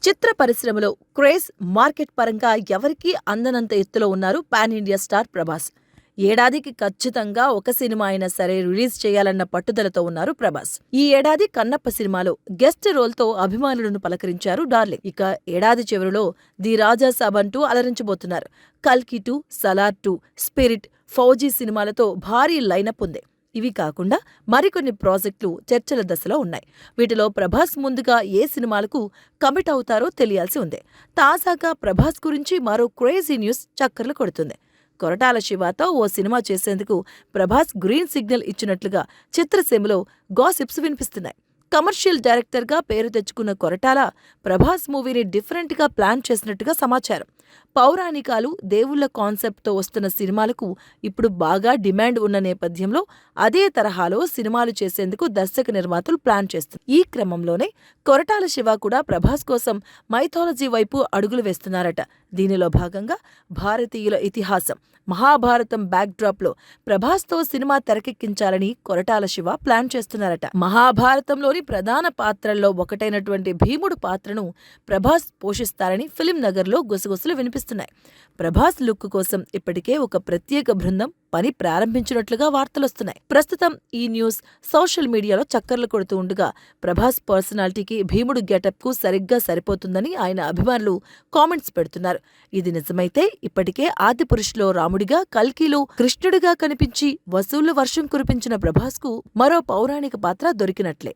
చిత్ర పరిశ్రమలో craze, market పరంగా ఎవరికీ అందనంత ఎత్తులో ఉన్నారు పాన్ ఇండియా స్టార్ ప్రభాస్. ఏడాదికి ఖచ్చితంగా ఒక సినిమా అయినా సరే రిలీజ్ చేయాలన్న పట్టుదలతో ఉన్నారు ప్రభాస్. ఈ ఏడాది కన్నప్ప సినిమాలో గెస్ట్ రోల్తో అభిమానులను పలకరించారు డార్లింగ్. ఇక ఏడాది చివరిలో ది రాజా సాబ్ అంటూ అలరించబోతున్నారు. కల్కి 2, సలార్ 2, స్పిరిట్, ఫౌజీ సినిమాలతో భారీ లైనప్ ఉంది. ఇవి కాకుండా మరికొన్ని ప్రాజెక్టులు చర్చల దశలో ఉన్నాయి. వీటిలో ప్రభాస్ ముందుగా ఏ సినిమాలకు కమిట్ అవుతారో తెలియాల్సి ఉంది. తాజాగా ప్రభాస్ గురించి మరో క్రేజీ న్యూస్ చక్కర్లు కొడుతుంది. కొరటాల శివతో ఓ సినిమా చేసేందుకు ప్రభాస్ గ్రీన్ సిగ్నల్ ఇచ్చినట్లుగా చిత్రసీమలో గాసిప్స్ వినిపిస్తున్నాయి. కమర్షియల్ డైరెక్టర్గా పేరు తెచ్చుకున్న కొరటాల ప్రభాస్ మూవీని డిఫరెంట్గా ప్లాన్ చేసినట్టుగా సమాచారం. పౌరాణికాలు, దేవుళ్ల కాన్సెప్ట్తో వస్తున్న సినిమాలకు ఇప్పుడు బాగా డిమాండ్ ఉన్న నేపథ్యంలో అదే తరహాలో సినిమాలు చేసేందుకు దర్శక నిర్మాతలు ప్లాన్ చేస్తున్నారు. ఈ క్రమంలోనే కొరటాల శివ కూడా ప్రభాస్ కోసం మైథాలజీ వైపు అడుగులు వేస్తున్నారట. దీనిలో భాగంగా భారతీయుల ఇతిహాసం మహాభారతం బ్యాక్డ్రాప్లో ప్రభాస్తో సినిమా తెరకెక్కించాలని కొరటాల శివ ప్లాన్ చేస్తున్నారట. మహాభారతంలోని ప్రధాన పాత్రల్లో ఒకటైనటువంటి భీముడు పాత్రను ప్రభాస్ పోషిస్తారని ఫిలిం నగర్లో గుసగుసలు వినిపిస్తున్నాయి. ప్రభాస్ లుక్ కోసం ఇప్పటికే ఒక ప్రత్యేక బృందం పని ప్రారంభించినట్లుగా వార్తలొస్తున్నాయి. ప్రస్తుతం ఈ న్యూస్ సోషల్ మీడియాలో చక్కర్లు కొడుతూ ఉండగా ప్రభాస్ పర్సనాలిటీకి భీముడు గెటప్ కు సరిగ్గా సరిపోతుందని ఆయన అభిమానులు కామెంట్స్ పెడుతున్నారు. ఇది నిజమైతే ఇప్పటికే ఆదిపురుషులో రాముడిగా, కల్కిలో కృష్ణుడిగా కనిపించి వసూళ్ల వర్షం కురిపించిన ప్రభాస్ కు మరో పౌరాణిక పాత్ర దొరికినట్లే.